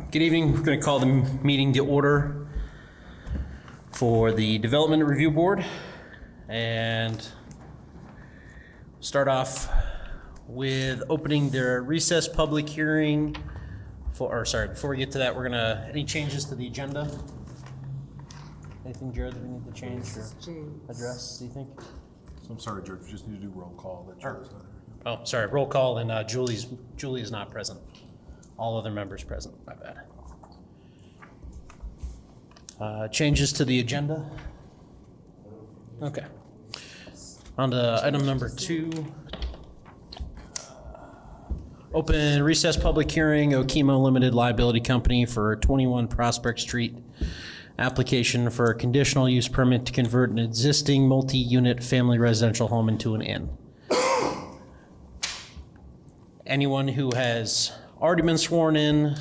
Good evening. We're going to call the meeting to order for the Development Review Board, and start off with opening their recess public hearing for, before we get to that, we're gonna, any changes to the agenda? Anything, Jared, that we need to change or address, do you think? I'm sorry, George, we just need to do roll call. That George's not here. Oh, sorry, roll call, and Julie is not present. All other members present, my bad. Changes to the agenda? Okay. On to item number 2. Open recess public hearing, Okemo Limited Liability Company for 21 Prospect Street. Application for a conditional use permit to convert an existing multi-unit family residential home into an inn. Anyone who has already been sworn in,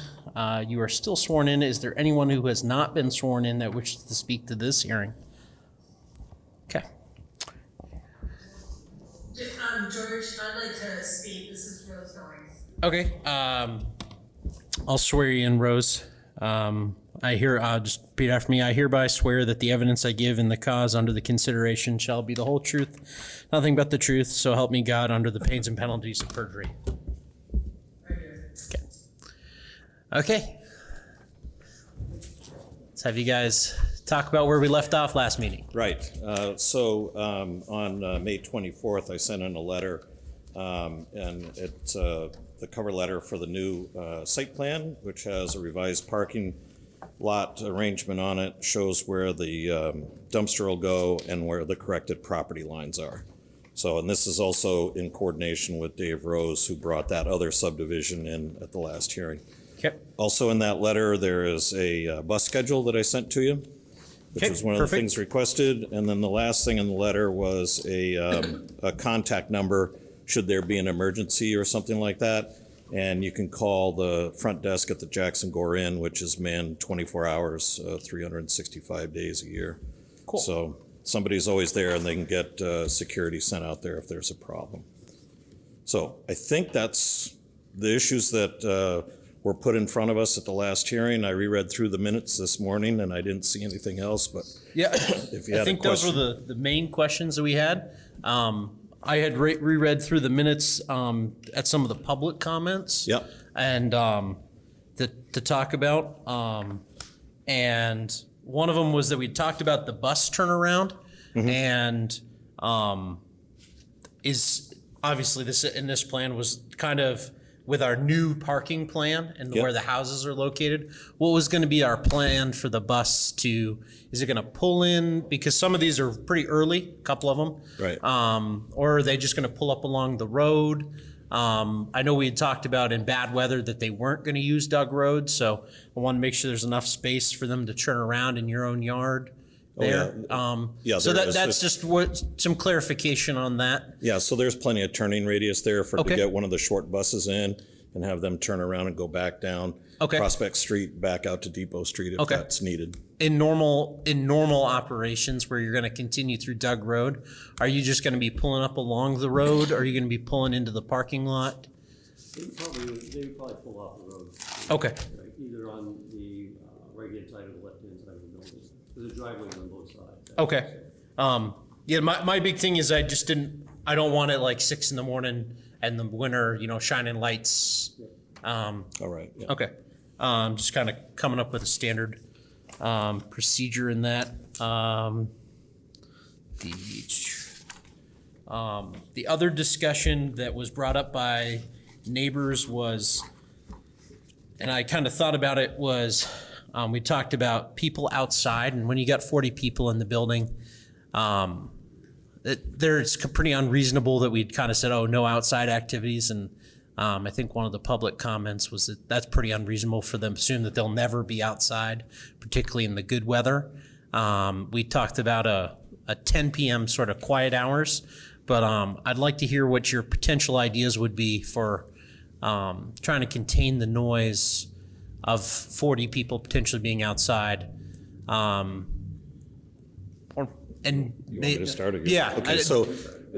you are still sworn in. Is there anyone who has not been sworn in that wishes to speak to this hearing? Okay. George, I'd like to speak. This is Rose Norris. Okay. I'll swear you in, Rose. Just repeat after me. I hereby swear that the evidence I give in the cause under the consideration shall be the whole truth, nothing but the truth, so help me God, under the pains and penalties of perjury. Okay. Let's have you guys talk about where we left off last meeting. Right. On May 24th, I sent in a letter, and it's the cover letter for the new site plan, which has a revised parking lot arrangement on it, shows where the dumpster will go and where the corrected property lines are. So, and this is also in coordination with Dave Rose, who brought that other subdivision in at the last hearing. Okay. Also in that letter, there is a bus schedule that I sent to you, which was one of the things requested. And then the last thing in the letter was a contact number should there be an emergency or something like that. And you can call the front desk at the Jackson Gore Inn, which is manned 24 hours, 365 days a year. Cool. So somebody's always there, and they can get security sent out there if there's a problem. So I think that's the issues that were put in front of us at the last hearing. I reread through the minutes this morning, and I didn't see anything else. But yeah, if you had I think those were the main questions that we had. I had reread through the minutes at some of the public comments. Yep. And to talk about. And one of them was that we talked about the bus turnaround, and is obviously this in this plan was kind of with our new parking plan and where the houses are located. What was going to be our plan for the bus to? Is it going to pull in, because some of these are pretty early, a couple of them, right? Or are they just going to pull up along the road? I know we had talked about in bad weather that they weren't going to use Doug Road, so I want to make sure there's enough space for them to turn around in your own yard there. So that's just some clarification on that. Yeah, so there's plenty of turning radius there to get one of the short buses in and have them turn around and go back down Prospect Street, back out to Depot Street if that's needed. In normal operations where you're going to continue through Doug Road, are you just going to be pulling up along the road, or are you going to be pulling into the parking lot? They would probably pull off the road. Okay. Right, either on the right-hand side or the left-hand side of the building. There's a driveway on both sides. Okay. Yeah, my big thing is I don't want it like 6 a.m. and the winter, shining lights. All right. Yeah. Okay. Just kind of coming up with a standard procedure in that. The other discussion that was brought up by neighbors was, and I kind of thought about it, was we talked about people outside, and when you got 40 people in the building, it's pretty unreasonable that we'd kind of said, oh, no outside activities. And I think one of the public comments was that that's pretty unreasonable for them to assume that they'll never be outside, particularly in the good weather. We talked about a 10 p.m. sort of quiet hours, but I'd like to hear what your potential ideas would be for trying to contain the noise of 40 people potentially being outside. You want me to start again? Yeah. Okay, so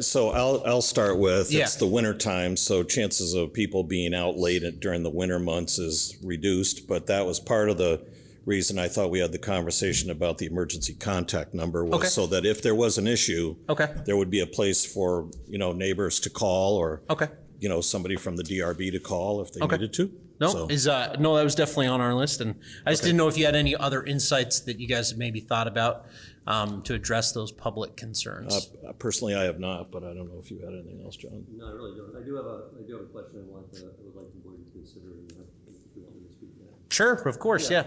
So I'll start with, Yeah. it's the winter time, so chances of people being out late during the winter months is reduced, but that was part of the reason I thought we had the conversation about the emergency contact number was Okay. so that if there was an issue, Okay. there would be a place for, neighbors to call or, Okay. somebody from the DRB to call if they Okay. needed to. No, So- no, that was definitely on our list, and I just didn't know if you had any other insights that you guys maybe thought about to address those public concerns. Personally, I have not, but I don't know if you had anything else, John. No, I really don't. I do have a question I would like the board to consider, and if you want me to speak to that. Sure, of course, yeah.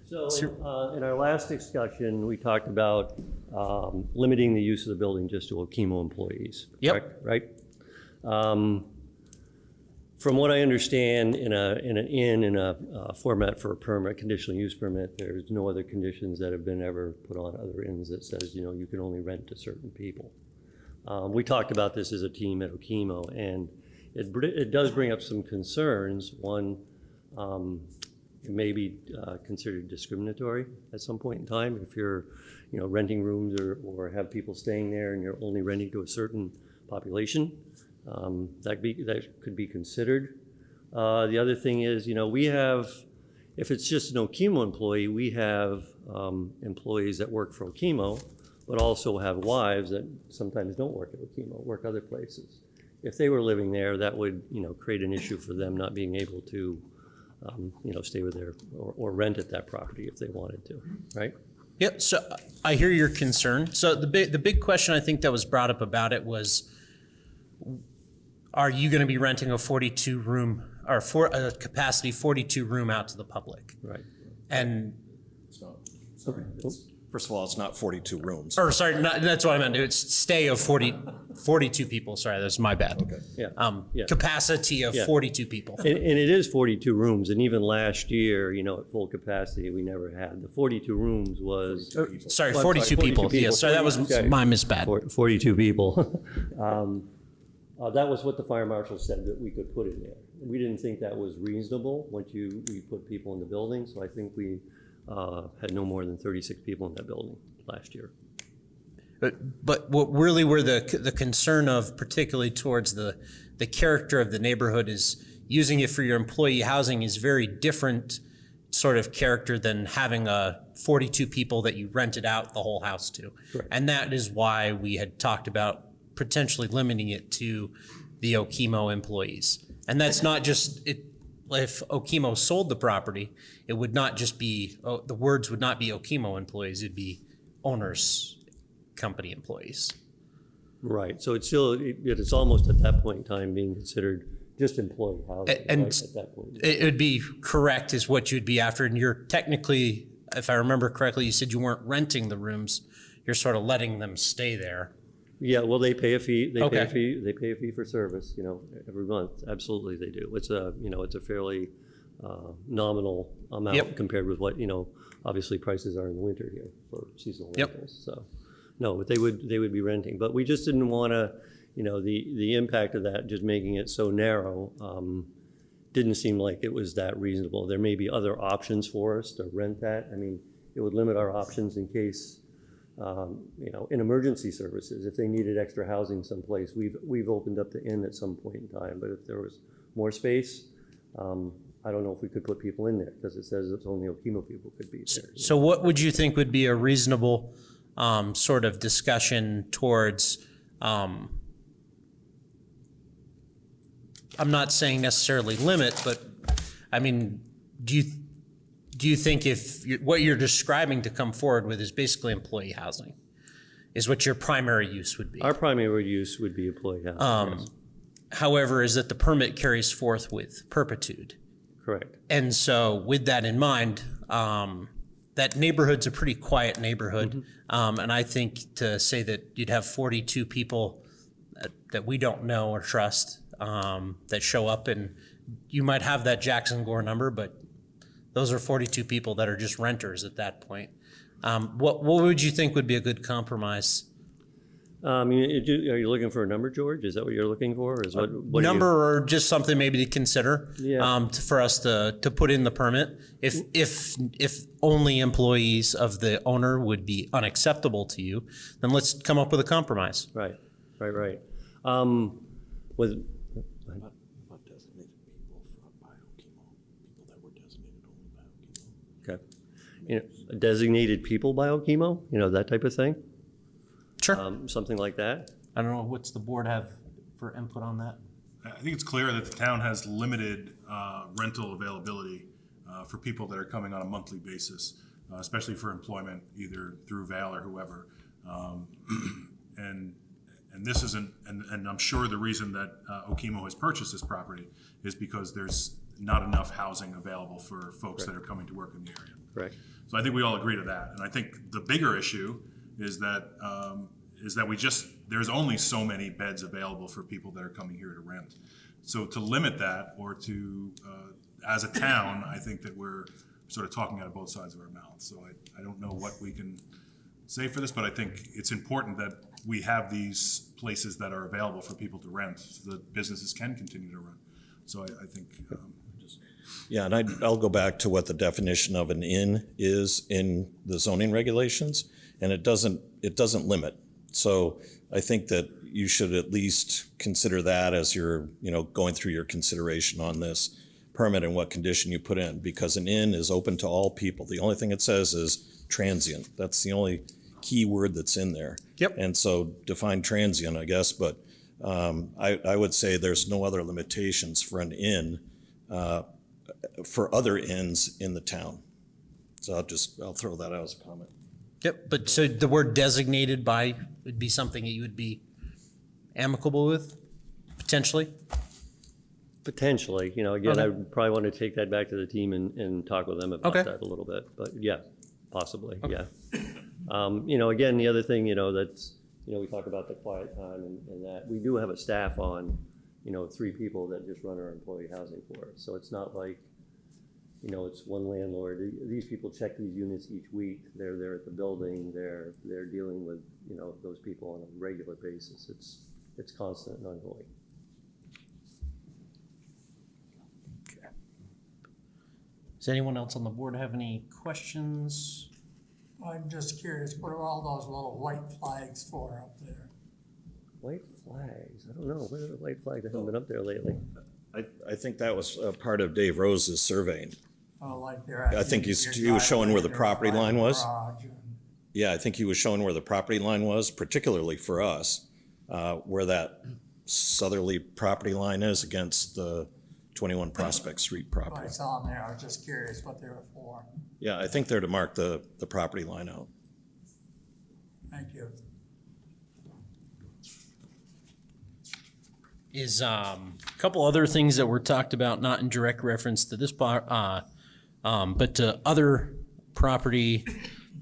So in our last discussion, we talked about limiting the use of the building just to Okemo employees. Yep. Correct? Right? From what I understand, in a format for a permit, conditional use permit, there's no other conditions that have been ever put on other inns that says, you can only rent to certain people. We talked about this as a team at Okemo, and it does bring up some concerns. One, it may be considered discriminatory at some point in time if you're, renting rooms or have people staying there and you're only renting to a certain population. That could be considered. The other thing is, we have, if it's just an Okemo employee, we have employees that work for Okemo, but also have wives that sometimes don't work at Okemo, work other places. If they were living there, that would, create an issue for them not being able to, stay with their, or rent at that property if they wanted to, right? Yep, so I hear your concern. So the big question I think that was brought up about it was, are you going to be renting a 42 room or a capacity 42 room out to the public? Right. And It's not. First of all, it's not 42 rooms. or sorry, that's what I meant. It's stay of 42 people. Sorry, that's my bad. Okay. Yeah. Yeah. Capacity of Yeah. 42 people. And it is 42 rooms, and even last year, at full capacity, we never had. The 42 rooms was. Sorry, Well, I'm 42 sorry, people. 42 Yeah, sorry, that was Okay. my misbad. 42 people. That was what the fire marshal said that we could put in there. We didn't think that was reasonable once we put people in the building, so I think we had no more than 36 people in that building last year. But what really were the concern of, particularly towards the character of the neighborhood, is using it for your employee housing is very different sort of character than having a 42 people that you rented out the whole house to. Correct. And that is why we had talked about potentially limiting it to the Okemo employees. And that's not just it. If Okemo sold the property, it would not just be, the words would not be Okemo employees, it'd be owners, company employees. Right, so it's still, it's almost at that point in time being considered just employee housing, And right, at that point. it would be correct is what you'd be after, and you're technically, if I remember correctly, you said you weren't renting the rooms, you're sort of letting them stay there. Yeah, well, they pay a fee, they pay a Okay. fee, they pay a fee for service, every month, absolutely they do. It's a fairly nominal amount Yep. compared with what, obviously prices are in the winter here for seasonal Yep. rentals, so. No, but they would be renting, but we just didn't wanna, the impact of that, just making it so narrow, didn't seem like it was that reasonable. There may be other options for us to rent that. I mean, it would limit our options in case, in emergency services, if they needed extra housing someplace, we've opened up the inn at some point in time, but if there was more space, I don't know if we could put people in there, because it says it's only Okemo people could be there. So what would you think would be a reasonable sort of discussion towards, I'm not saying necessarily limit, but I mean, do you think what you're describing to come forward with is basically employee housing, is what your primary use would be? Our primary use would be employee housing, yes. However, is that the permit carries forth with perpetuity. Correct. And so with that in mind, that neighborhood's a pretty quiet neighborhood. And I think to say that you'd have 42 people that we don't know or trust that show up, and you might have that Jackson Gore number, but those are 42 people that are just renters at that point. What would you think would be a good compromise? Are you looking for a number, George? Is that what you're looking for? Or is what are Number or just something maybe to consider Yeah. for us to put in the permit. If only employees of the owner would be unacceptable to you, then let's come up with a compromise. Right. With, Not designated people for biochemo, people that were designated only biochemo. okay, you know, designated people biochemo, you know, that type of thing, Sure. something like that. I don't know, what's the board have for input on that? I think it's clear that the town has limited rental availability for people that are coming on a monthly basis, especially for employment, either through Val or whoever. And this isn't, and I'm sure the reason that Okemo has purchased this property is because there's not enough housing available for folks that are coming to work in the area. Correct. So I think we all agree to that. And I think the bigger issue is that there's only so many beds available for people that are coming here to rent. So to limit that, or to, as a town, I think that we're sort of talking out of both sides of our mouths. So I don't know what we can say for this, but I think it's important that we have these places that are available for people to rent, so that businesses can continue to run. So I think just. Yeah, and I'll go back to what the definition of an inn is in the zoning regulations, and it doesn't limit. So I think that you should at least consider that as you're, going through your consideration on this permit and what condition you put in, because an inn is open to all people. The only thing it says is transient. That's the only key word that's in there. Yep. And so define transient, I guess, but I would say there's no other limitations for an inn for other inns in the town. So I'll throw that out as a comment. Yep, but so the word designated by would be something that you would be amicable with, potentially? Potentially, again, Okay. I would probably want to take that back to the team and talk with them about Okay. that a little bit, but yeah, possibly, yeah. Again, the other thing, that's, we talk about the quiet time and that, we do have a staff on, 3 people that just run our employee housing for us. So it's not like, it's one landlord. These people check these units each week. They're there at the building. They're dealing with, those people on a regular basis. It's constant and ongoing. Does anyone else on the board have any questions? I'm just curious, what are all those little white flags for up there? White flags, I don't know. What are the white flags? I haven't been up there lately. I think that was part of Dave Rose's surveying. Oh, like I think he was showing where the property line was. Garage and- Yeah, I think he was showing where the property line was, particularly for us, where that southerly property line is against the 21 Prospect Street I property. saw them there, I was just curious what they were for. Yeah, I think they're to mark the property line out. Thank you. Is a couple other things that were talked about, not in direct reference to this but to other property,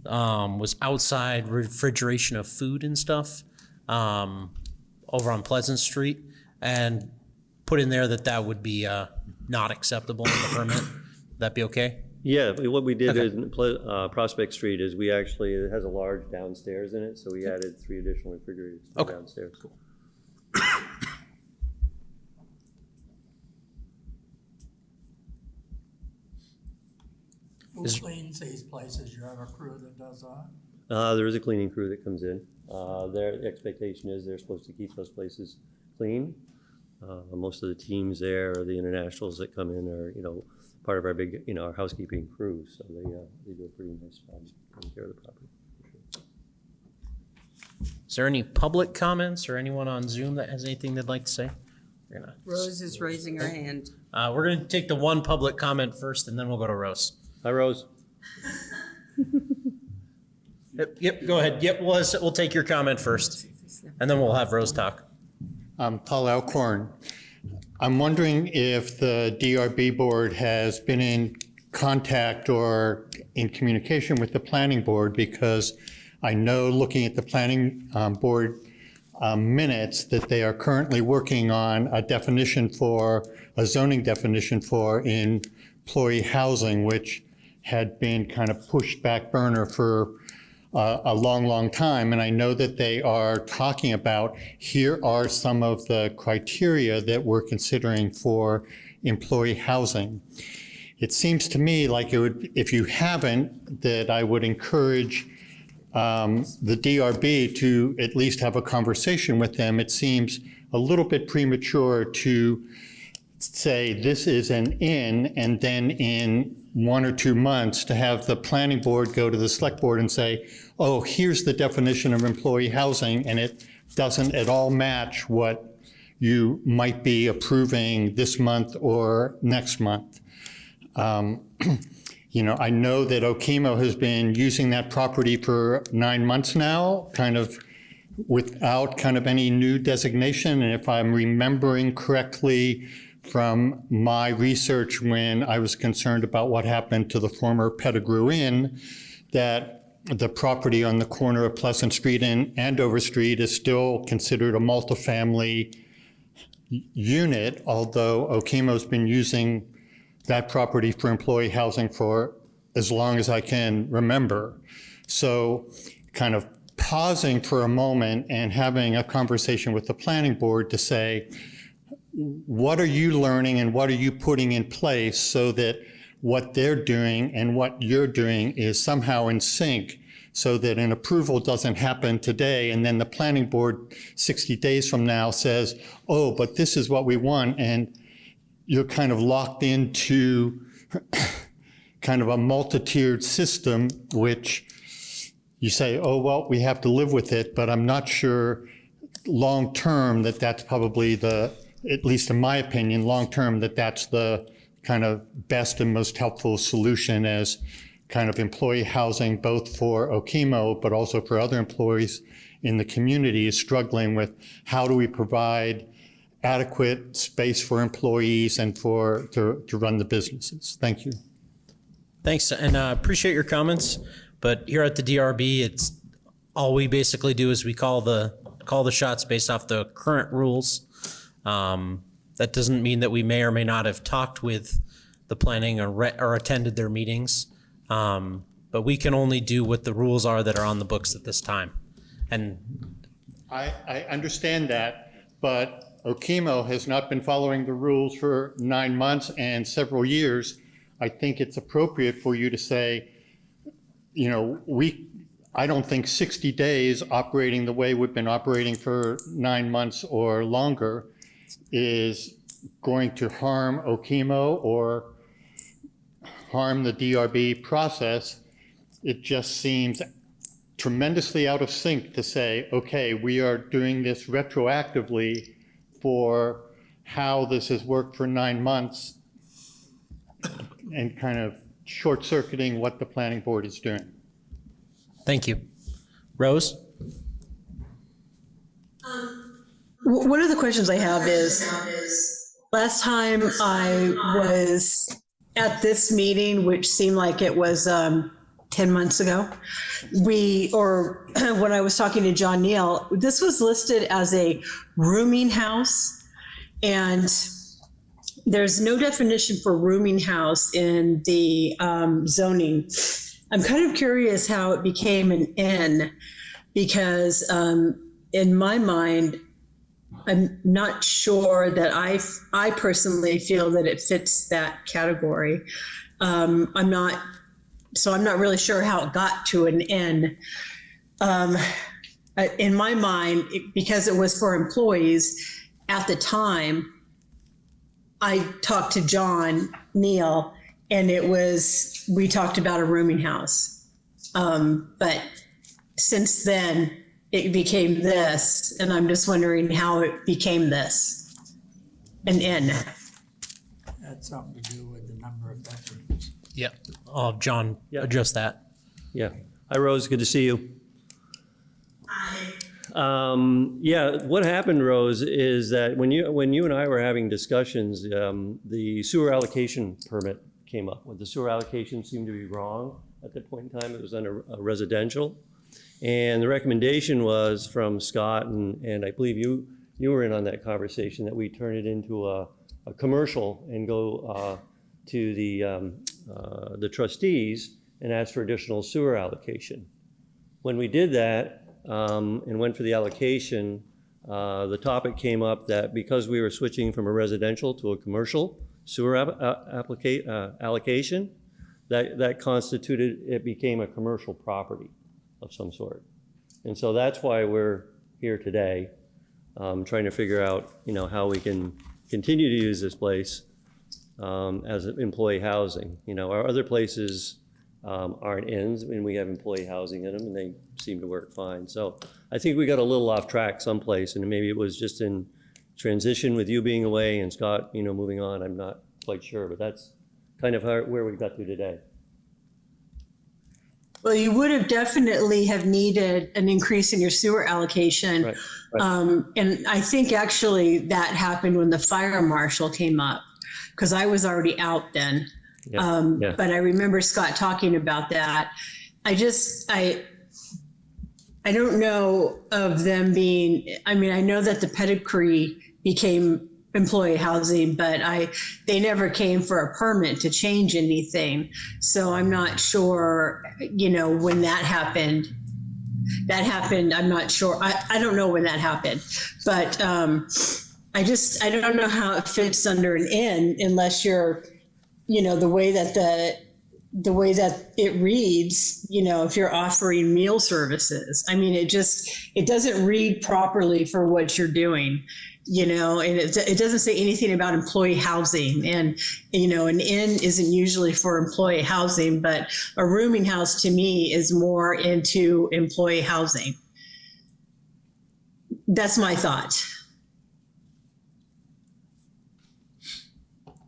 was outside refrigeration of food and stuff over on Pleasant Street, and put in there that would be not acceptable in the permit. Would that be okay? Yeah, what we did Okay. in Prospect Street is it has a large downstairs in it, so we added 3 additional refrigerators Okay. downstairs. Cool. Who Is- cleans these places? You have a crew that does that? There is a cleaning crew that comes in. Their expectation is they're supposed to keep those places clean. Most of the teams there, or the internationals that come in, are part of our big our housekeeping crew. So they do a pretty nice job taking care of the property. Is there any public comments or anyone on Zoom that has anything they'd like to say? Rose is raising her hand. We're gonna take the one public comment first, and then we'll go to Rose. Hi, Rose. Yep, go ahead. Yep, we'll take your comment first, and then we'll have Rose talk. I'm Paul Alcorn. I'm wondering if the DRB board has been in contact or in communication with the planning board, because I know, looking at the planning board minutes, that they are currently working on a zoning definition for employee housing, which had been kind of pushed back burner for a long, long time. And I know that they are talking about, here are some of the criteria that we're considering for employee housing. It seems to me like it would, if you haven't, that I would encourage the DRB to at least have a conversation with them. It seems a little bit premature to say this is an in, and then in 1 or 2 months to have the planning board go to the select board and say, oh, here's the definition of employee housing, and it doesn't at all match what you might be approving this month or next month. You know, I know that Okemo has been using that property for 9 months now, kind of without kind of any new designation. And if I'm remembering correctly from my research when I was concerned about what happened to the former Pettigrew Inn, that the property on the corner of Pleasant Street and Andover Street is still considered a multifamily unit, although Okemo's been using that property for employee housing for as long as I can remember. So kind of pausing for a moment and having a conversation with the planning board to say, what are you learning and what are you putting in place so that what they're doing and what you're doing is somehow in sync, so that an approval doesn't happen today and then the planning board 60 days from now says, oh, but this is what we want, and you're kind of locked into kind of a multi-tiered system, which you say, oh, well, we have to live with it, but I'm not sure long-term that that's probably the, at least in my opinion, long-term, that that's the kind of best and most helpful solution as kind of employee housing, both for Okemo, but also for other employees in the community, is struggling with how do we provide adequate space for employees and to run the businesses. Thank you. Thanks, and appreciate your comments. But here at the DRB, it's all we basically do is we call the shots based off the current rules. That doesn't mean that we may or may not have talked with the planning or attended their meetings. But we can only do what the rules are that are on the books at this time. And I understand that, but Okemo has not been following the rules for 9 months and several years. I think it's appropriate for you to say, you know, I don't think 60 days operating the way we've been operating for 9 months or longer is going to harm Okemo or harm the DRB process. It just seems tremendously out of sync to say, okay, we are doing this retroactively for how this has worked for 9 months and kind of short-circuiting what the planning board is doing. thank you. Rose? One of the questions I have is, last time I was at this meeting, which seemed like it was 10 months ago, when I was talking to John Neal, this was listed as a rooming house, and there's no definition for rooming house in the zoning. I'm kind of curious how it became an inn, because in my mind, I'm not sure that I personally feel that it fits that category. I'm not really sure how it got to an inn. In my mind, because it was for employees at the time, I talked to John Neal, and we talked about a rooming house. But since then, it became this, and I'm just wondering how it became this, an inn. Had something to do with the number of bedrooms. Yeah. Oh, John, address that. Yeah. Hi, Rose. Good to see you. Yeah, what happened, Rose, is that when you and I were having discussions, the sewer allocation permit came up. The sewer allocation seemed to be wrong at that point in time. It was under residential. And the recommendation was from Scott, and I believe you were in on that conversation, that we turn it into a commercial and go to the trustees and ask for additional sewer allocation. When we did that and went for the allocation, the topic came up that because we were switching from a residential to a commercial sewer allocation, that constituted, it became a commercial property of some sort. And so that's why we're here today. trying to figure out, how we can continue to use this place as employee housing. Our other places aren't inns, and we have employee housing in them, and they seem to work fine. So I think we got a little off track someplace, and maybe it was just in transition with you being away and Scott, moving on. I'm not quite sure, but that's kind of where we got to today. Well, you would have definitely have needed an increase in your sewer allocation. Right. And I think actually that happened when the fire marshal came up, because I was already out then. Yeah. But I remember Scott talking about that. I don't know of them being, I know that the pedigree became employee housing, but they never came for a permit to change anything. So I'm not sure, when that happened. I'm not sure. I don't know when that happened, but I don't know how it fits under an inn unless you're, the way that it reads, if you're offering meal services. It doesn't read properly for what you're doing. And it doesn't say anything about employee housing. And, an inn isn't usually for employee housing, but a rooming house to me is more into employee housing. That's my thought.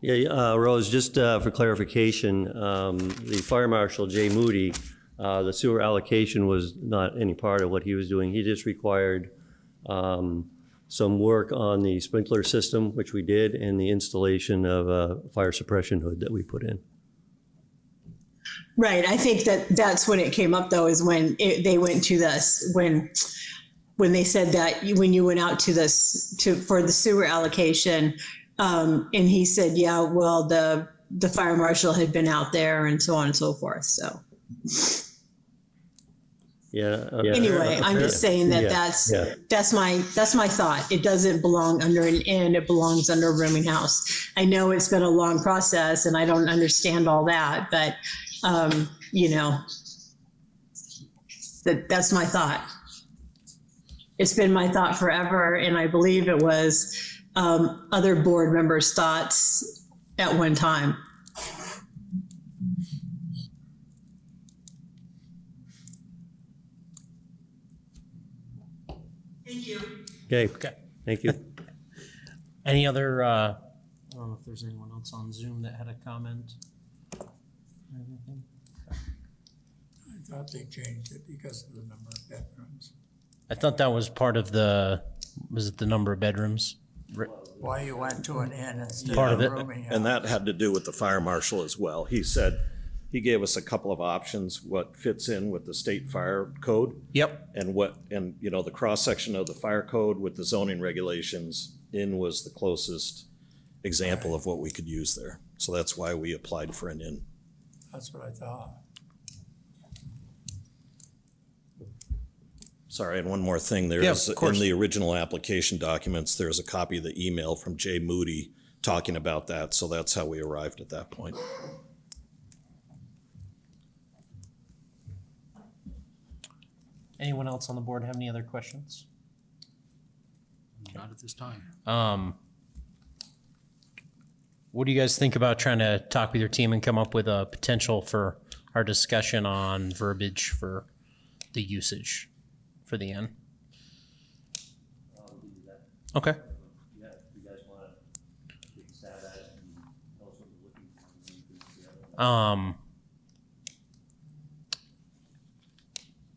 Yeah, Rose, just for clarification, the fire marshal, Jay Moody, the sewer allocation was not any part of what he was doing. He just required some work on the sprinkler system, which we did, and the installation of a fire suppression hood that we put in. Right. I think that's when it came up, though, is when they went to this, when they said that when you went out for the sewer allocation, and he said, yeah, well, the fire marshal had been out there and so on and so forth. So Yeah. anyway, I'm just saying that that's my thought. It doesn't belong under an inn. It belongs under a rooming house. I know it's been a long process and I don't understand all that, but that's my thought. It's been my thought forever, and I believe it was other board members' thoughts at one time. Thank you. Okay, thank you. Any other, I don't know if there's anyone else on Zoom that had a comment or anything? I thought they changed it because of the number of bedrooms. I thought that was part of was it the number of bedrooms? Why you went to an inn instead Part of of a it. rooming house. And that had to do with the fire marshal as well. He said, he gave us a couple of options, what fits in with the state fire code. Yep. And the cross-section of the fire code with the zoning regulations, inn was the closest example of what we could use there. So that's why we applied for an inn. That's what I thought. Sorry, and one more thing, Yeah, there's, of course. in the original application documents, there's a copy of the email from Jay Moody talking about that, so that's how we arrived at that point. Anyone else on the board have any other questions? Not at this time. What do you guys think about trying to talk with your team and come up with a potential for our discussion on verbiage for the usage for the inn? Okay. Yeah, if you guys want to take a stab at it and tell us what you're looking for, then you can see how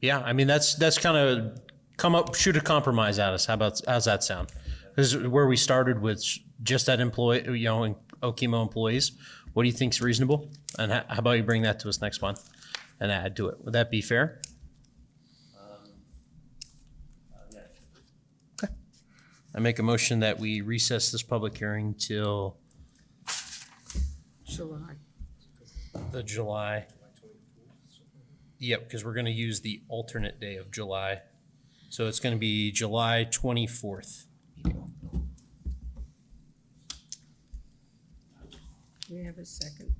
Yeah, that's kind of shoot a compromise at us. How's that sound? This is where we started with just that employee, Okemo employees. What do you think's reasonable? And how about you bring that to us next month and add to it? Would that be fair? yeah. Okay. I make a motion that we recess this public hearing till July. the July. Yep, because we're going to use the alternate day of July. So it's going to be July 24th. We have a second.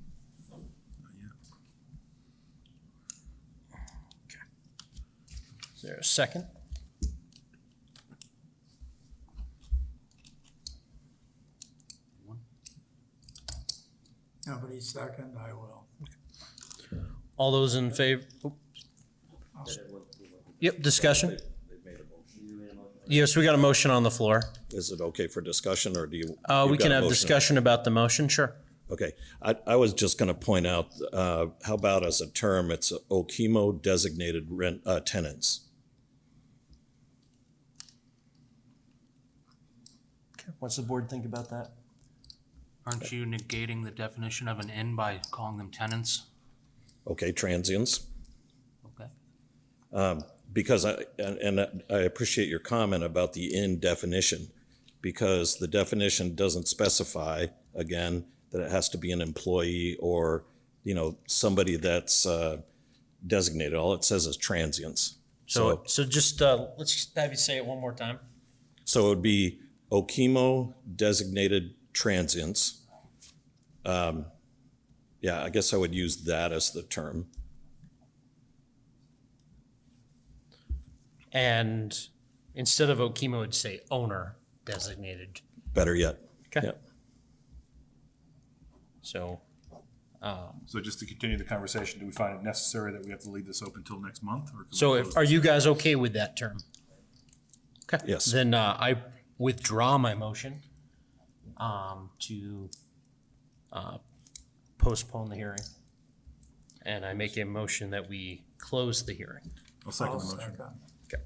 Is there a second? second, I will. All those in favor? Yep, discussion? Yes, we got a motion on the floor. Is it okay for discussion, or do you? We you've got can a have motion? discussion about the motion, sure. Okay, I was just going to point out, how about as a term, it's Okemo designated rent, tenants. What's the board think about that? Aren't you negating the definition of an inn by calling them tenants? Okay, transients. Okay. Because I appreciate your comment about the in definition, because the definition doesn't specify, again, that it has to be an employee or, somebody that's designated. All it says is transients. So just, let's just have you say it one more time. So it would be Okemo designated transients. Yeah, I guess I would use that as the term. And instead of Okemo, it'd say owner designated. Better yet. Okay. Yep. So, So just to continue the conversation, do we find it necessary that we have to leave this open till next month? Or can we so close are this? you guys okay with that term? Okay. Yes. Then, I withdraw my motion, to, postpone the hearing. And I make a motion that we close the hearing. I'll second I'll the motion. second.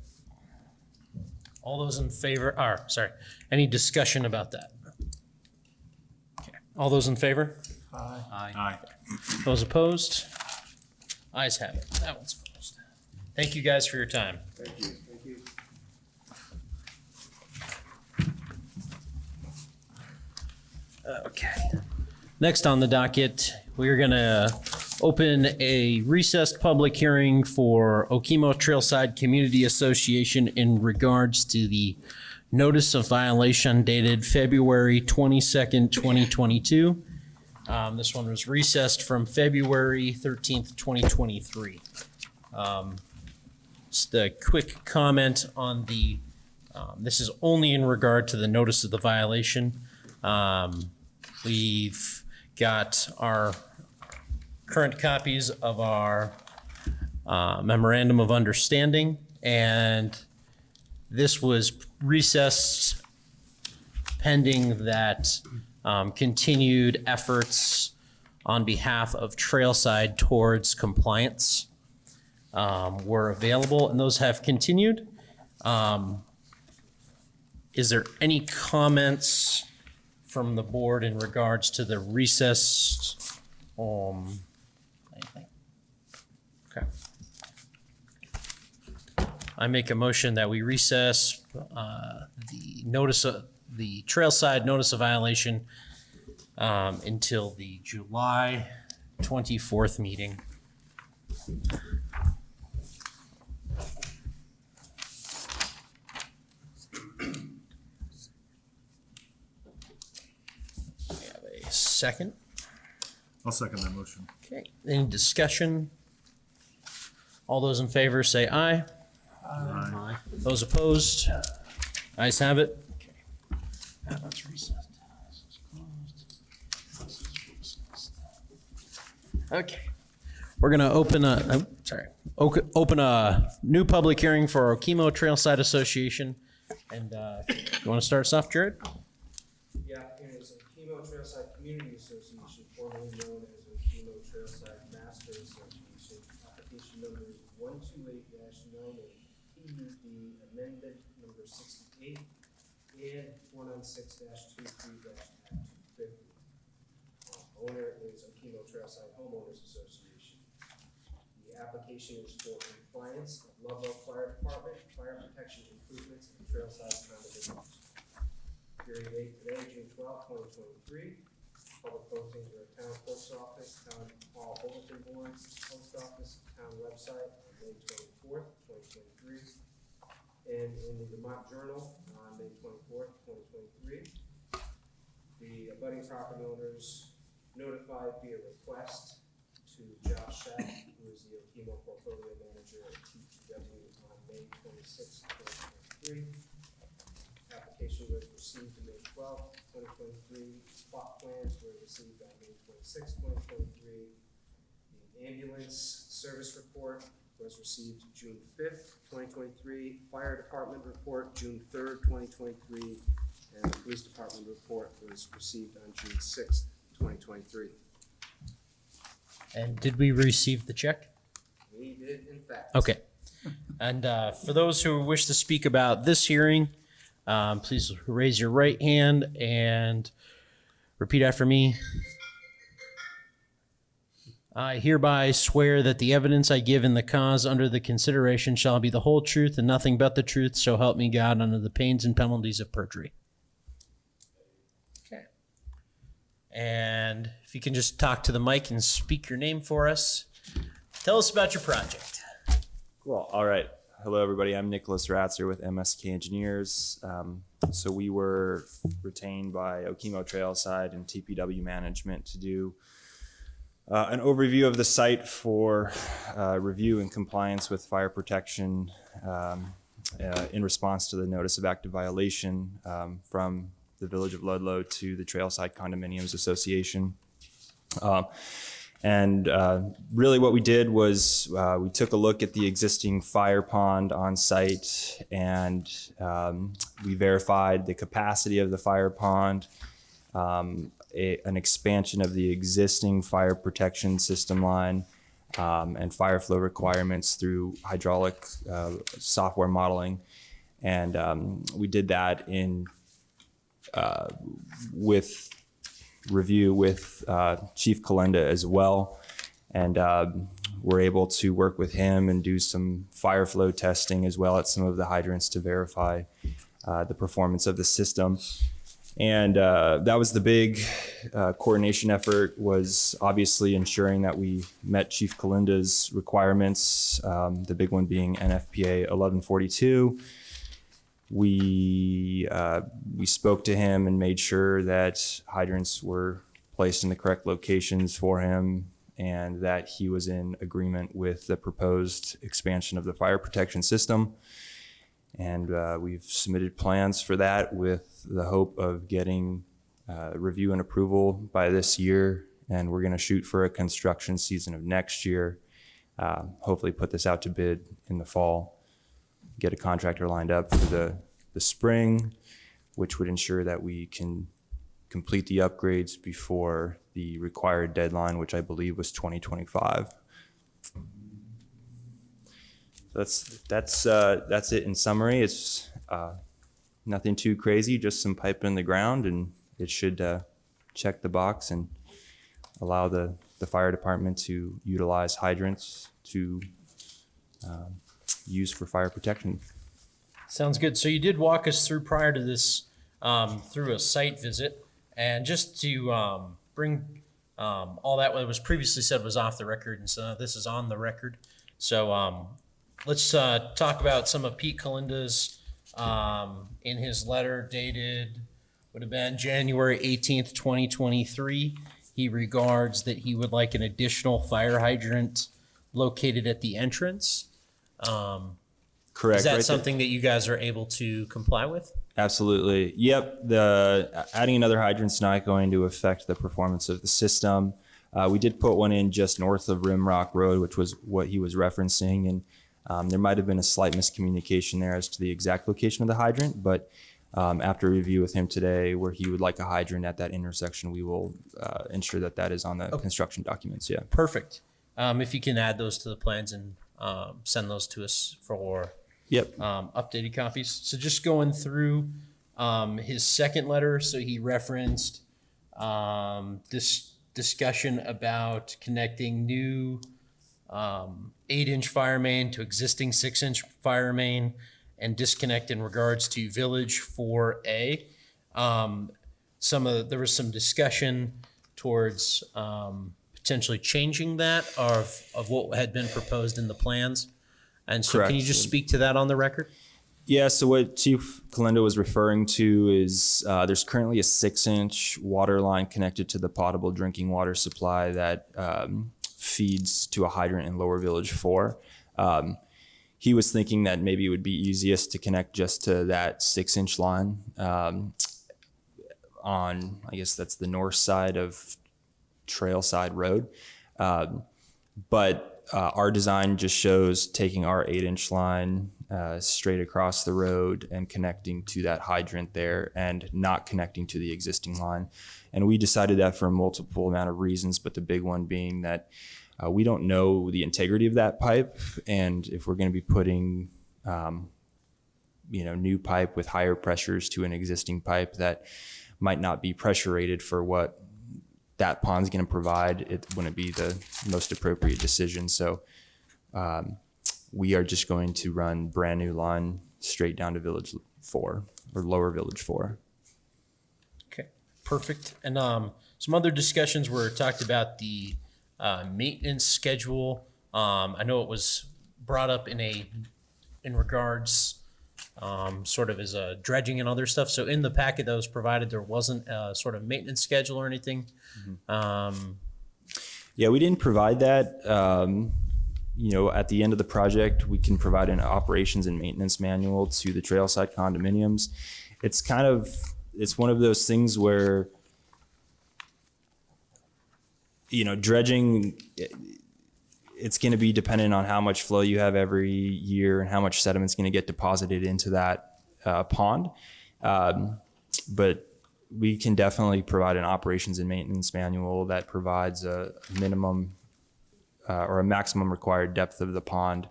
All those in favor, any discussion about that? Okay. All those in favor? Aye. Aye. Those opposed? Ayes have it. That one's closed. Thank you guys for your time. Thank you. Thank you. Okay. Next on the docket, we're gonna open a recessed public hearing for Okemo Trailside Community Association in regards to the notice of violation dated February 22nd, 2022. This one was recessed from February 13th, 2023. Just a quick comment on the, this is only in regard to the notice of the violation. We've got our current copies of our memorandum of understanding, and this was recessed pending that continued efforts on behalf of Trailside towards compliance were available, and those have continued. Is there any comments from the board in regards to the recessed, anything? Okay. I make a motion that we recess, the Trailside notice of violation, until the July 24th meeting. Second. I'll second that motion. Okay, any discussion? All those in favor say aye. Aye. Those opposed? Ayes have it. Okay. That's recessed. This is closed. This is recessed. Okay, we're gonna open open a new public hearing for Okemo Trailside Association. And you wanna start us off, Jared? The applicant is Okemo Trailside Community Association, formerly known as Okemo Trailside Master Association. Application number is 128-98, PUD amendment number 68, and 496-23-250. Owner is Okemo Trailside Homeowners Association. The application is for compliance of Ludlow Fire Department, fire protection improvements, and trailside condominiums. Hearing date today, June 12, 2023. Public postings are at town post office, town hall bulletin boards, post office, town website on May 24th, 2023. And in the Vermont Journal on May 24th, 2023. The abutting property owners notified via request to Josh Shack, who is the Okemo Portfolio Manager at TTW on May 26th, 2023. Application was received on May 12th, 2023. Plot plans were received on May 26th. 26, 2023. The ambulance service report was received June 5th, 2023. Fire department report, June 3rd, 2023. And the police department report was received on June 6th, 2023. And did we receive the check? We did, in fact. Okay. And for those who wish to speak about this hearing, please raise your right hand and repeat after me. I hereby swear that the evidence I give in the cause under the consideration shall be the whole truth and nothing but the truth, so help me God, under the pains and penalties of perjury. Okay. And if you can just talk to the mic and speak your name for us. Tell us about your project. Cool. All right. Hello, everybody. I'm Nicholas Ratzer with MSK Engineers. So we were retained by Okemo Trailside and TPW Management to do an overview of the site for review and compliance with fire protection in response to the notice of active violation from the Village of Ludlow to the Trailside Condominiums Association. And really what we did was we took a look at the existing fire pond on site, and we verified the capacity of the fire pond, an expansion of the existing fire protection system line, and fire flow requirements through hydraulic software modeling. And we did that in with review with Chief Kalenda as well. And we're able to work with him and do some fire flow testing as well at some of the hydrants to verify the performance of the system. And that was the big coordination effort, was obviously ensuring that we met Chief Kalenda's requirements, the big one being NFPA 1142. We spoke to him and made sure that hydrants were placed in the correct locations for him, and that he was in agreement with the proposed expansion of the fire protection system. And we've submitted plans for that with the hope of getting review and approval by this year. And we're going to shoot for a construction season of next year. Hopefully put this out to bid in the fall, get a contractor lined up for the spring, which would ensure that we can complete the upgrades before the required deadline, which I believe was 2025. That's it in summary. It's nothing too crazy, just some pipe in the ground, and it should check the box and allow the fire department to utilize hydrants to use for fire protection. Sounds good. So you did walk us through prior to this through a site visit, and just to bring all that what was previously said was off the record, and so this is on the record. So let's talk about some of Pete Kalenda's in his letter dated would have been January 18th, 2023. He regards that he would like an additional fire hydrant located at the entrance. Correct. Is that right something that you guys are able to comply with? Absolutely. Yep. The adding another hydrant's not going to affect the performance of the system. We did put one in just north of Rimrock Road, which was what he was referencing, and there might have been a slight miscommunication there as to the exact location of the hydrant, but after a review with him today where he would like a hydrant at that intersection, we will ensure that that is on the construction documents. Yeah. Perfect. If you can add those to the plans and send those to us for updated copies. So just going through his second letter, so he referenced this discussion about connecting new 8-inch fire main to existing 6-inch fire main and disconnect in regards to Village 4A. There was some discussion towards potentially changing that of what had been proposed in the plans. And so Correct. Can you just speak to that on the record? Yeah, so what Chief Kalenda was referring to is there's currently a 6-inch water line connected to the potable drinking water supply that feeds to a hydrant in Lower Village 4. He was thinking that maybe it would be easiest to connect just to that 6-inch line on, I guess that's the north side of trail side road. But our design just shows taking our 8-inch line straight across the road and connecting to that hydrant there and not connecting to the existing line. And we decided that for a multiple amount of reasons, but the big one being that we don't know the integrity of that pipe. And if we're going to be putting, new pipe with higher pressures to an existing pipe that might not be pressure rated for what that pond's going to provide, it wouldn't be the most appropriate decision. So we are just going to run brand new line straight down to Village 4 or Lower Village 4. Okay, perfect. And some other discussions were talked about the maintenance schedule. I know it was brought up in regards sort of as a dredging and other stuff. So in the packet that was provided, there wasn't a sort of maintenance schedule or anything. Yeah, we didn't provide that. At the end of the project, we can provide an operations and maintenance manual to the trailside condominiums. It's one of those things where, dredging, it's going to be dependent on how much flow you have every year and how much sediment's going to get deposited into that pond. But we can definitely provide an operations and maintenance manual that provides a minimum or a maximum required depth of the pond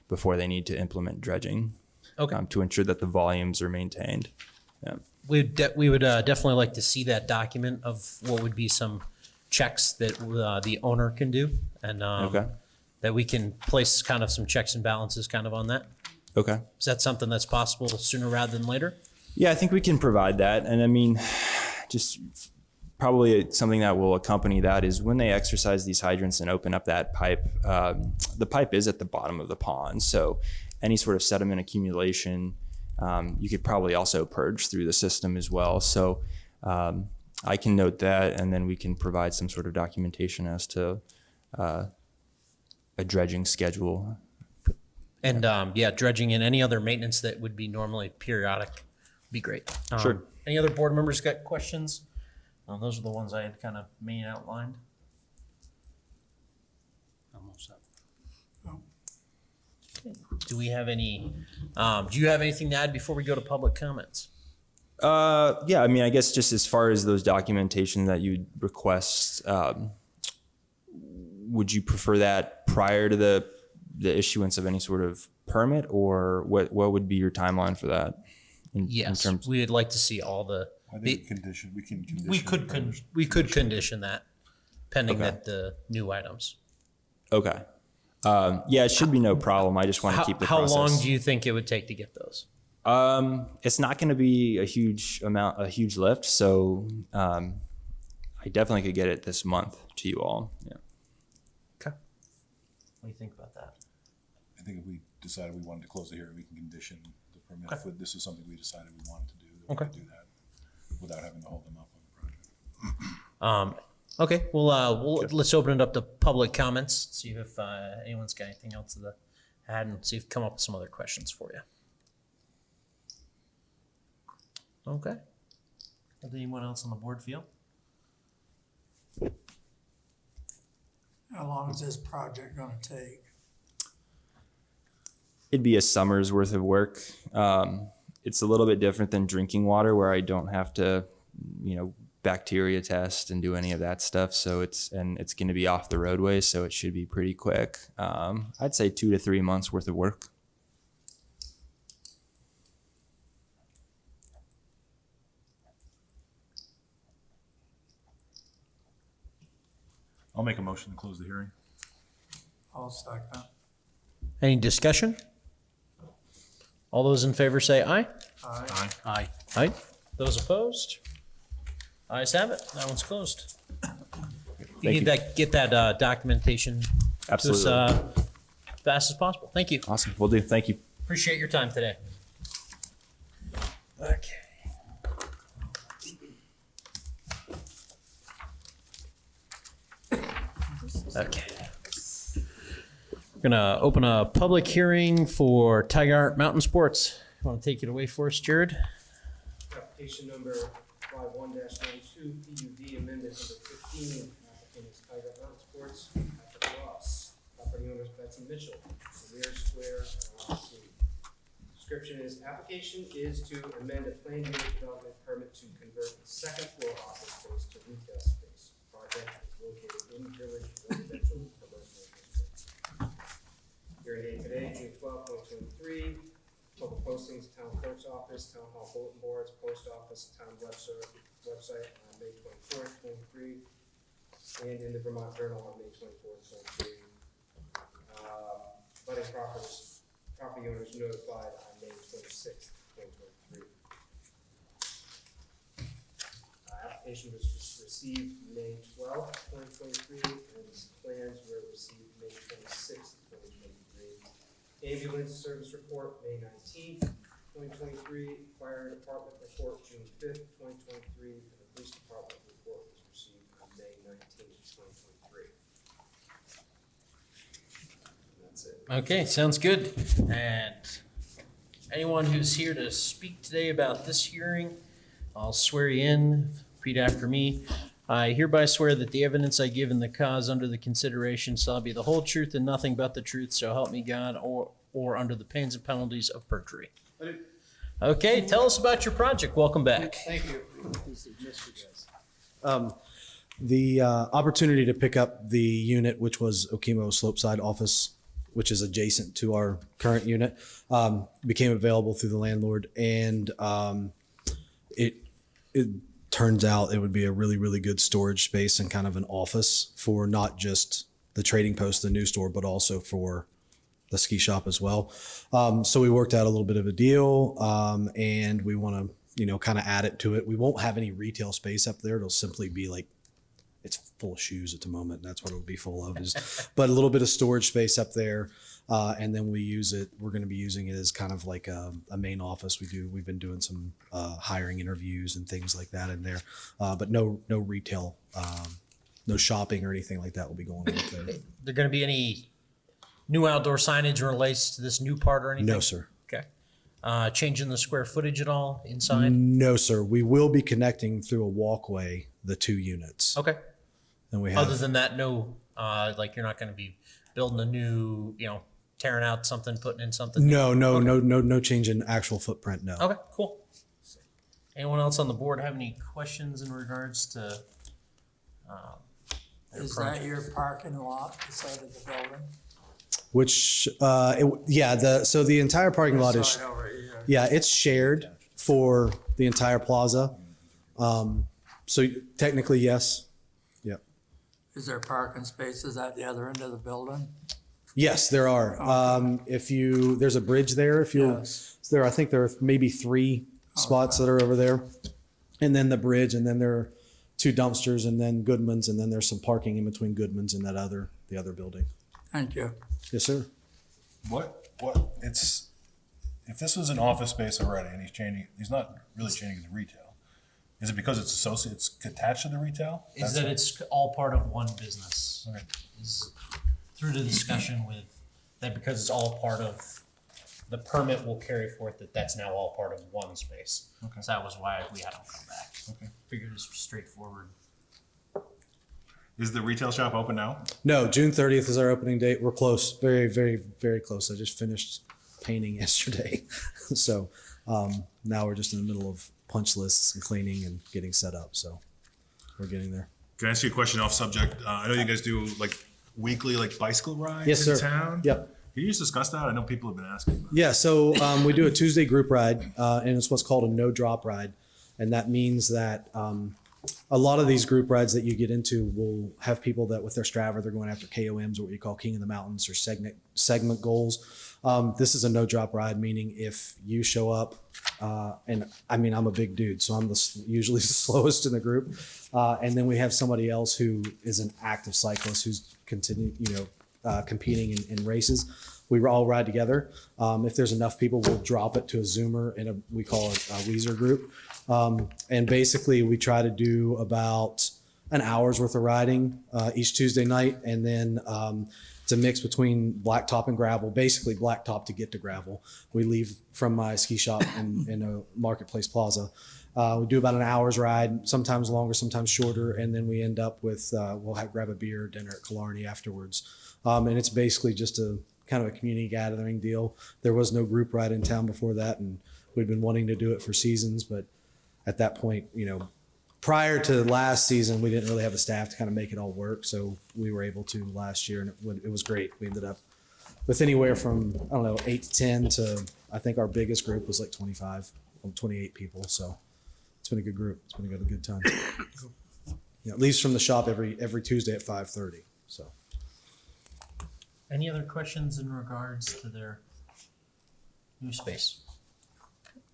before they need to implement dredging. Okay. To ensure that the volumes are maintained. Yeah. We would definitely like to see that document of what would be some checks that the owner can do, and that we can place kind of some checks and balances kind of on that. Okay. Is that something that's possible sooner rather than later? Yeah, I think we can provide that. And I mean, just probably something that will accompany that is when they exercise these hydrants and open up that pipe, the pipe is at the bottom of the pond. So any sort of sediment accumulation, you could probably also purge through the system as well. So I can note that, and then we can provide some sort of documentation as to a dredging schedule. And dredging and any other maintenance that would be normally periodic would be great. Sure. Any other board members got questions? Those are the ones I had kind of main outlined. Almost up. Do we have any, do you have anything to add before we go to public comments? Yeah, I mean, I guess just as far as those documentation that you'd request, would you prefer that prior to the issuance of any sort of permit, or what would be your timeline for that? Yes, we would like to see all the. I think condition. We can condition. We could condition that, pending that the new items. Okay. Yeah, it should be no problem. I just want to keep the process. How long do you think it would take to get those? It's not going to be a huge lift, so I definitely could get it this month to you all. Yeah. Okay. What do you think about that? I think if we decided we wanted to close the hearing, we can condition the permit. Okay. If this is something we decided we wanted to do, then we can do that without having to hold them up on the project. Okay. Well, let's open it up to public comments. See if anyone's got anything else to add, and see if we come up with some other questions for you. Okay. Does anyone else on the board feel? How long is this project gonna take? It'd be a summer's worth of work. It's a little bit different than drinking water, where I don't have to, bacteria test and do any of that stuff. So it's going to be off the roadway, so it should be pretty quick. I'd say 2 to 3 months worth of work. I'll make a motion to close the hearing. I'll second. Any discussion? All those in favor say aye. Aye. Aye. Aye. Those opposed? Ayes have it. That one's closed. You get that documentation Absolutely. to us fast as possible. Thank you. Awesome. Will do. Thank you. Appreciate your time today. Okay. Okay. We're gonna open a public hearing for Tigard Mountain Sports. You want to take it away for us, Jared? Application number 51-92, PUD amendment number 15, is Tiger Mountain Sports at the Bluffs. Property owners Betsy Mitchell, Premier Square, LLC. Description is, application is to amend a planned unit development permit to convert the second floor office space to retail space. Project is located in Village Residential Commercial District. Hearing date today, June 12, 2023. Public postings, town clerk's office, town hall bulletin boards, post office, town website on May 24th, 23, and in the Vermont Journal on May 24th, 23. Budding property owners notified on May 26th, 2023. Application was received May 12th, 2023, and plans were received May 26th, 2023. Ambulance service report, May 19th, 2023. Fire department report, June 5th, 2023. And the police department report was received on May 19th, 2023. And that's it. Okay, sounds good. And anyone who's here to speak today about this hearing, I'll swear you in. Repeat after me. I hereby swear that the evidence I give in the cause under the consideration shall be the whole truth and nothing but the truth, so help me God, or under the pains and penalties of perjury. Okay, tell us about your project. Welcome back. Thank you. The opportunity to pick up the unit, which was Okemo Slopeside office, which is adjacent to our current unit, became available through the landlord, and it turns out it would be a really, really good storage space and kind of an office for not just the trading post, the new store, but also for the ski shop as well. So we worked out a little bit of a deal, and we want to, kind of add it to it. We won't have any retail space up there. It'll simply be like, it's full of shoes at the moment. That's what it'll be full of, but a little bit of storage space up there. And then we're going to be using it as kind of like a main office. We've been doing some hiring interviews and things like that in there, but no retail, no shopping or anything like that will be going on up there. There going to be any new outdoor signage relates to this new part or anything? No, sir. Okay. Changing the square footage at all inside? No, sir. We will be connecting through a walkway, the two units. Okay. And we have, other than that, no, like you're not going to be building a new, tearing out something, putting in something? No change in actual footprint, no. Okay, cool. Anyone else on the board have any questions in regards to Is that your parking lot beside of the building? Which, so the entire parking lot is, it's shared for the entire plaza. So technically, yes. Yep. Is there parking spaces at the other end of the building? Yes, there are. There's a bridge there. I think there are maybe 3 spots that are over there. And then the bridge, and then there are 2 dumpsters, and then Goodman's, and then there's some parking in between Goodman's and the other building. Thank you. Yes, sir. If this was an office space already and he's not really changing the retail, is it because it's attached to the retail? Is that it's all part of one business? Okay. Is through the discussion with that, because it's all part of the permit will carry forth that's now all part of one space. Okay. So that was why we had them come back. Okay. Figured it's straightforward. Is the retail shop open now? No, June 30th is our opening date. We're close, very, very, very close. I just finished painting yesterday. So now we're just in the middle of punch lists and cleaning and getting set up. So we're getting there. Can I ask you a question off subject? I know you guys do weekly bicycle rides Yes, in sir. town. Yep. Can you just discuss that? I know people have been asking about Yeah, so we do a Tuesday group ride, and it's what's called a no-drop ride. And that means that a lot of these group rides that you get into will have people that with their Strava, they're going after KOMs, or what you call King of the Mountains, or segment goals. This is a no-drop ride, meaning if you show up, and I'm a big dude, so I'm usually the slowest in the group. And then we have somebody else who is an active cyclist who's competing in races. We all ride together. If there's enough people, we'll drop it to a Zoomer, and we call it a Weezer group. And basically, we try to do about an hour's worth of riding each Tuesday night, and then it's a mix between blacktop and gravel. Basically, blacktop to get to gravel. We leave from my ski shop in a Marketplace Plaza, We do about an hour's ride, sometimes longer, sometimes shorter, and then we end up with, grab a beer or dinner at Killarney afterwards. And it's basically just a kind of a community gathering deal. There was no group ride in town before that, and we've been wanting to do it for seasons, but at that point, prior to last season, we didn't really have the staff to kind of make it all work, so we were able to last year, and it was great. We ended up with anywhere from, 8 to 10 to, I think our biggest group was like 25, 28 people, so it's been a good group. It's been a good time. It leaves from the shop every Tuesday at 5:30, so. Any other questions in regards to their new space?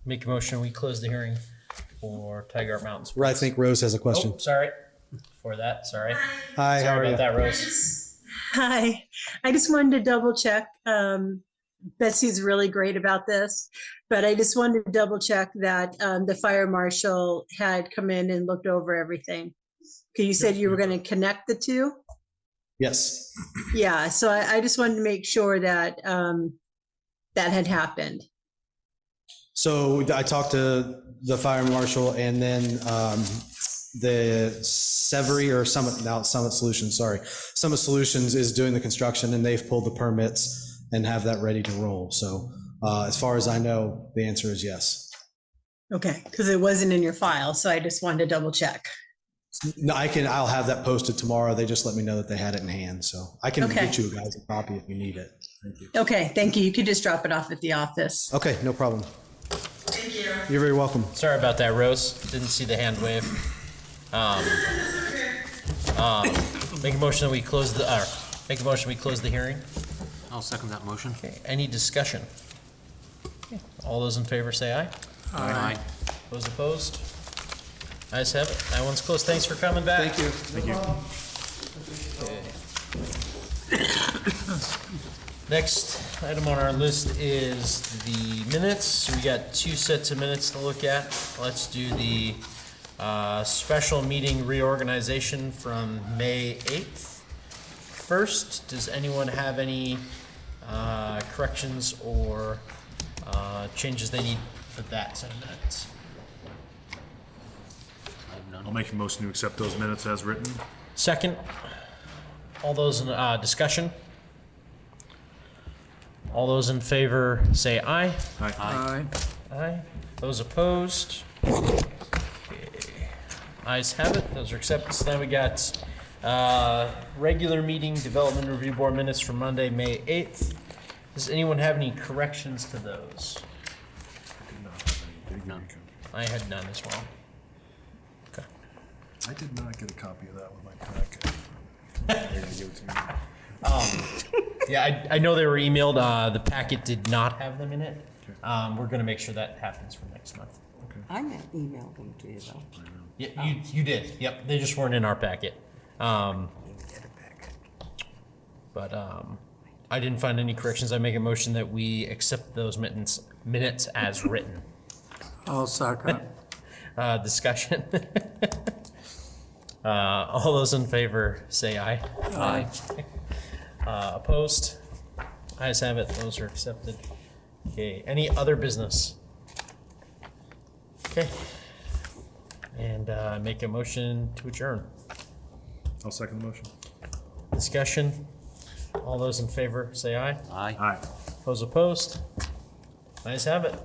Make a motion, we close the hearing for Tiger Art Mountain Sports. I think Rose has a question. Oh, sorry. For that, sorry. Hi, how are Sorry you? about that, Rose. Hi, I just wanted to double check. Betsy's really great about this, but I just wanted to double check that the fire marshal had come in and looked over everything. 'Cause you said you were going to connect the two? Yes. Yeah, so I just wanted to make sure that that had happened. So I talked to the fire marshal, and then the Severy or Summit Solutions, sorry. Summit Solutions is doing the construction, and they've pulled the permits and have that ready to roll. So as far as I know, the answer is yes. Okay, because it wasn't in your file, so I just wanted to double check. No, I'll have that posted tomorrow. They just let me know that they had it in hand, so I can Okay. get you guys a copy if you need it. Thank you. Okay, thank you. You could just drop it off at the office. Okay, no problem. Thank you. You're very welcome. Sorry about that, Rose. Didn't see the hand wave. Make a motion that we close the hearing. I'll second that motion. Okay, any discussion? Okay, all those in favor say aye. Aye. Those opposed? Ayes have it. That one's closed. Thanks for coming back. Thank you. Thank you. Next item on our list is the minutes. So we got 2 sets of minutes to look at. Let's do the special meeting reorganization from May 8th. First, does anyone have any corrections or changes they need for that set of minutes? I'll make a motion to accept those minutes as written. Second, all those in discussion? All those in favor say aye. Aye. Aye. Those opposed? Okay. Ayes have it. Those are accepted. So then we got regular meeting Development Review Board minutes from Monday, May 8th. Does anyone have any corrections to those? None. I had none as well. Okay. I did not get a copy of that with my packet. They're gonna give it to me. Yeah, I know they were emailed. The packet did not have them in it. We're gonna make sure that happens for next month. I might email them to you though. Yeah, you did. Yep, they just weren't in our packet. But I didn't find any corrections. I make a motion that we accept those minutes as written. I'll second. Discussion. All those in favor say aye. Aye. Opposed? Ayes have it. Those are accepted. Okay. Any other business? Okay. And make a motion to adjourn. I'll second the motion. Discussion. All those in favor say aye. Aye. Aye. Those opposed? Ayes have it.